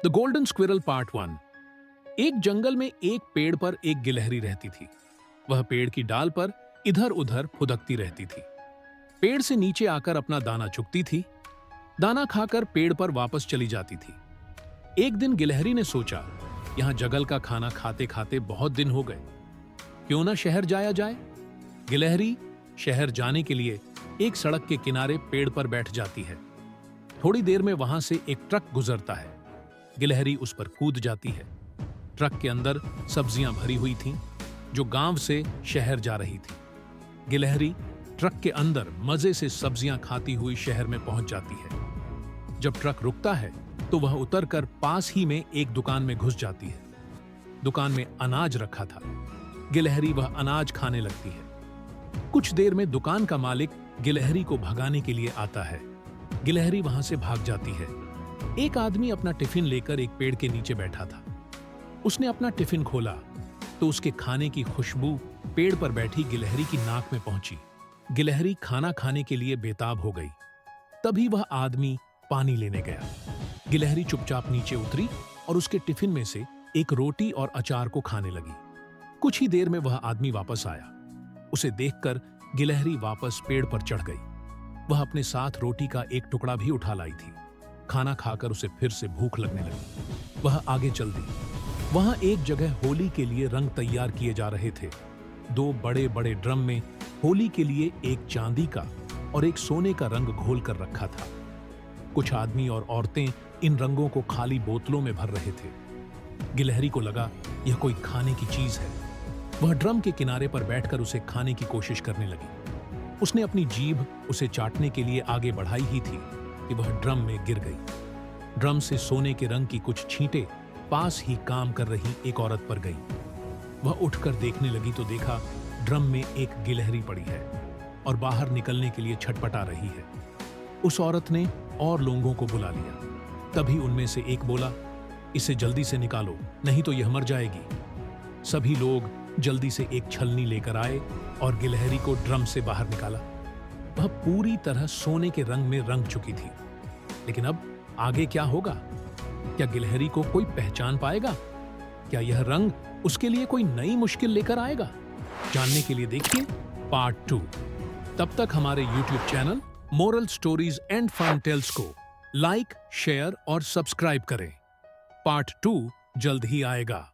The golden squirrel part 1। एक जंगल में एक पेड़ पर एक गिलहरी रहती थी। वह पेड़ की डाल पर इधर उधर फुदकती रहती थी। पेड़ से नीचे आकर अपना दाना चुगती थी। दाना खाकर पेड़ पर वापस चली जाती थी। एक दिन गिलहरी ने सोचा, यहां जंगल का खाना खाते खाते बहुत दिन हो गए, क्यों ना शहर जाया जाए। गिलहरी शहर जाने के लिए एक सड़क के किनारे पेड़ पर बैठ जाती है। थोड़ी देर में वहां से एक ट्रक गुजरता है। गिलहरी उस पर कूद जाती है। ट्रक के अंदर सब्जियां भरी हुई थीं, जो गांव से शहर जा रही थी। गिलहरी ट्रक के अंदर मजे से सब्जियां खाती हुई शहर में पहुंच जाती है। जब ट्रक रुकता है तो वह उतरकर पास ही में एक दुकान में घुस जाती है। दुकान में अनाज रखा था। गिलहरी वह अनाज खाने लगती है। कुछ देर में दुकान का मालिक गिलहरी को भगाने के लिए आता है। गिलहरी वहां से भाग जाती है। एक आदमी अपना टिफिन लेकर एक पेड़ के नीचे बैठा था। उसने अपना टिफिन खोला तो उसके खाने की खुशबू पेड़ पर बैठी गिलहरी की नाक में पहुंची। गिलहरी खाना खाने के लिए बेताब हो गई। तभी वह आदमी पानी लेने गया। गिलहरी चुपचाप नीचे उतरी और उसके टिफिन में से एक रोटी और अचार को खाने लगी। कुछ ही देर में वह आदमी वापस आया। उसे देखकर गिलहरी वापस पेड़ पर चढ़ गई। वह अपने साथ रोटी का एक टुकड़ा भी उठा लाई थी। खाना खाकर उसे फिर से भूख लगने लगी। वह आगे चल दी। वहां एक जगह होली के लिए रंग तैयार किए जा रहे थे। दो बड़े बड़े ड्रम में होली के लिए एक चांदी का और एक सोने का रंग घोल कर रखा था। कुछ आदमी और औरतें इन रंगों को खाली बोतलों में भर रहे थे। गिलहरी को लगा यह कोई खाने की चीज है। वह ड्रम के किनारे पर बैठकर उसे खाने की कोशिश करने लगी। उसने अपनी जीभ उसे चाटने के लिए आगे बढ़ाई ही थी कि वह ड्रम में गिर गई। ड्रम से सोने के रंग की कुछ छींटें पास ही काम कर रही एक औरत पर गई। वह उठकर देखने लगी तो देखा ड्रम में एक गिलहरी पड़ी है और बाहर निकलने के लिए छटपटा रही है। उस औरत ने और लोगों को बुला लिया। तभी उनमें से एक बोला, इसे जल्दी से निकालो, नहीं तो यह मर जाएगी। सभी लोग जल्दी से एक छलनी लेकर आए और गिलहरी को ड्रम से बाहर निकाला। वह पूरी तरह सोने के रंग में रंग चुकी थी। लेकिन अब आगे क्या होगा? क्या गिलहरी को कोई पहचान पाएगा? क्या यह रंग उसके लिए कोई नई मुश्किल लेकर आएगा? जानने के लिए देखिए पार्ट 2। तब तक हमारे YouTube channel moral stories and fun tales को लाइक, शेयर और सब्सक्राइब करें। पार्ट 2 जल्द ही आएगा।